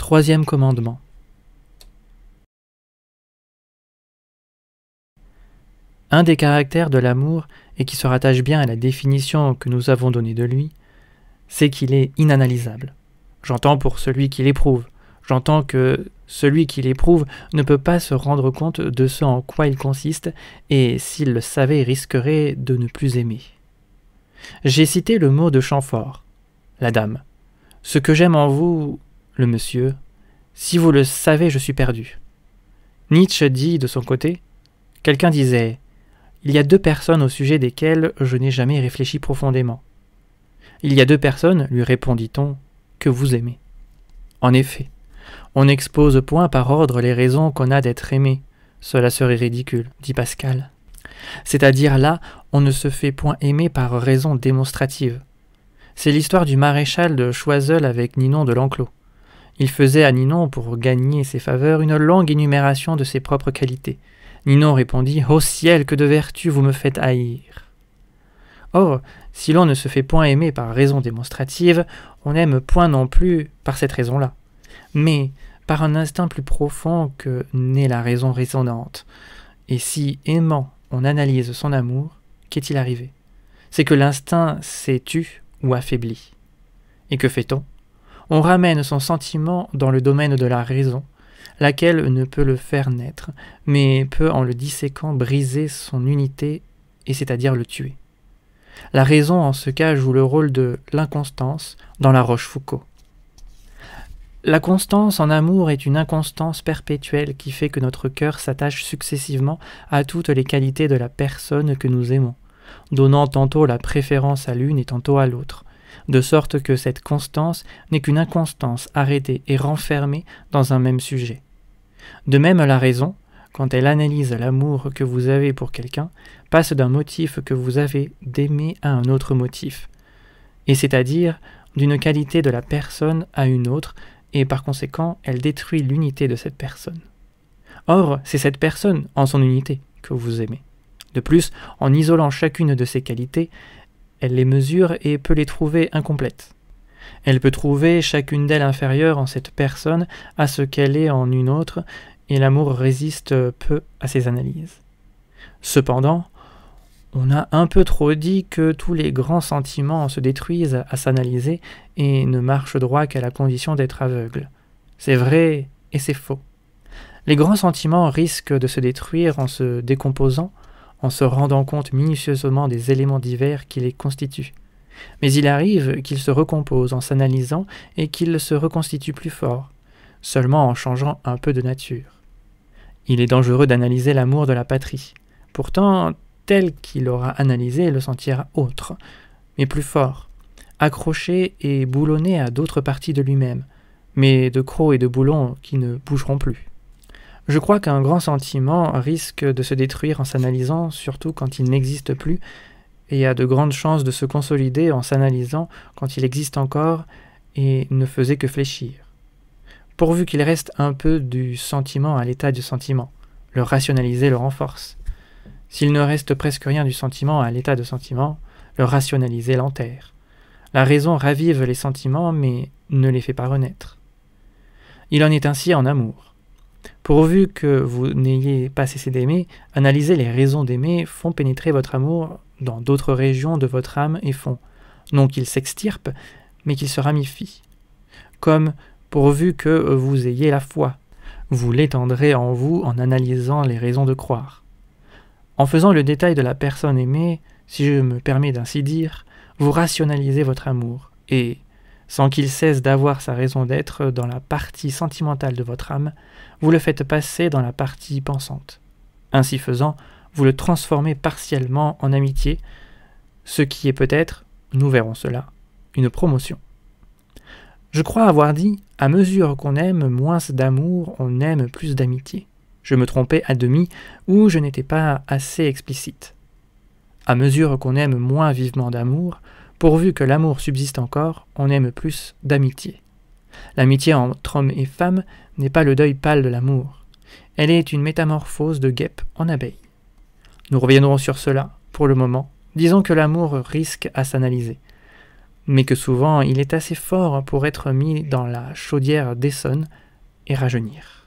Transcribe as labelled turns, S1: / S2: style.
S1: Troisième commandement. Un des caractères de l'amour, et qui se rattache bien à la définition que nous avons donnée de lui, c'est qu'il est inanalysable. J'entends pour celui qui l'éprouve. J'entends que celui qui l'éprouve ne peut pas se rendre compte de ce en quoi il consiste, et s'il le savait, risquerait de ne plus aimer. J'ai cité le mot de Chamfort, la dame. Ce que j'aime en vous, le monsieur, si vous le savez, je suis perdu. Nietzsche dit de son côté, quelqu'un disait, il y a deux personnes au sujet desquelles je n'ai jamais réfléchi profondément. Il y a deux personnes, lui répondit-on, que vous aimez. En effet, on n'expose point par ordre les raisons qu'on a d'être aimé. Cela serait ridicule, dit Pascal. C'est-à-dire là, on ne se fait point aimer par raison démonstrative. C'est l'histoire du maréchal de Choiseul avec Ninon de l'Enclos. Il faisait à Ninon, pour gagner ses faveurs, une longue énumération de ses propres qualités. Ninon répondit « Ô ciel, que de vertus vous me faites haïr !» Or, si l'on ne se fait point aimer par raison démonstrative, on n'aime point non plus par cette raison-là, mais par un instinct plus profond que n'est la raison raisonnante. Et si, aimant, on analyse son amour, qu'est-il arrivé? C'est que l'instinct s'est tu ou affaibli. Et que fait-on? On ramène son sentiment dans le domaine de la raison, laquelle ne peut le faire naître, mais peut, en le disséquant, briser son unité, et c'est-à-dire le tuer. La raison, en ce cas, joue le rôle de l'inconstance dans La Rochefoucauld. La constance en amour est une inconstance perpétuelle qui fait que notre cœur s'attache successivement à toutes les qualités de la personne que nous aimons, donnant tantôt la préférence à l'une et tantôt à l'autre, de sorte que cette constance n'est qu'une inconstance arrêtée et renfermée dans un même sujet. De même, la raison, quand elle analyse l'amour que vous avez pour quelqu'un, passe d'un motif que vous avez d'aimer à un autre motif, et c'est-à-dire d'une qualité de la personne à une autre, et par conséquent, elle détruit l'unité de cette personne. Or, c'est cette personne, en son unité, que vous aimez. De plus, en isolant chacune de ses qualités, elle les mesure et peut les trouver incomplètes. Elle peut trouver chacune d'elles inférieure en cette personne à ce qu'elle est en une autre, et l'amour résiste peu à ces analyses. Cependant, on a un peu trop dit que tous les grands sentiments se détruisent à s'analyser et ne marchent droit qu'à la condition d'être aveugles. C'est vrai et c'est faux. Les grands sentiments risquent de se détruire en se décomposant, en se rendant compte minutieusement des éléments divers qui les constituent. Mais il arrive qu'ils se recomposent en s'analysant et qu'ils se reconstituent plus forts, seulement en changeant un peu de nature. Il est dangereux d'analyser l'amour de la patrie. Pourtant, tel qu'il aura analysé, le sentira autre, mais plus fort, accroché et boulonné à d'autres parties de lui-même, mais de crocs et de boulons qui ne bougeront plus. Je crois qu'un grand sentiment risque de se détruire en s'analysant, surtout quand il n'existe plus, et a de grandes chances de se consolider en s'analysant quand il existe encore et ne faisait que fléchir. Pourvu qu'il reste un peu du sentiment à l'état du sentiment, le rationaliser le renforce. S'il ne reste presque rien du sentiment à l'état de sentiment, le rationaliser l'enterre. La raison ravive les sentiments, mais ne les fait pas renaître. Il en est ainsi en amour. Pourvu que vous n'ayez pas cessé d'aimer, analyser les raisons d'aimer font pénétrer votre amour dans d'autres régions de votre âme et font, non qu'il s'extirpe, mais qu'il se ramifie. Comme, pourvu que vous ayez la foi, vous l'étendrez en vous en analysant les raisons de croire. En faisant le détail de la personne aimée, si je me permets d'ainsi dire, vous rationalisez votre amour, et, sans qu'il cesse d'avoir sa raison d'être dans la partie sentimentale de votre âme, vous le faites passer dans la partie pensante. Ainsi faisant, vous le transformez partiellement en amitié, ce qui est peut-être, nous verrons cela, une promotion. Je crois avoir dit, à mesure qu'on aime moins d'amour, on aime plus d'amitié. Je me trompais à demi, ou je n'étais pas assez explicite. À mesure qu'on aime moins vivement d'amour, pourvu que l'amour subsiste encore, on aime plus d'amitié. L'amitié entre homme et femme n'est pas le deuil pâle de l'amour. Elle est une métamorphose de guêpe en abeille. Nous reviendrons sur cela, pour le moment. Disons que l'amour risque à s'analyser. mais que souvent il est assez fort pour être mis dans la chaudière d'Essonne et rajeunir.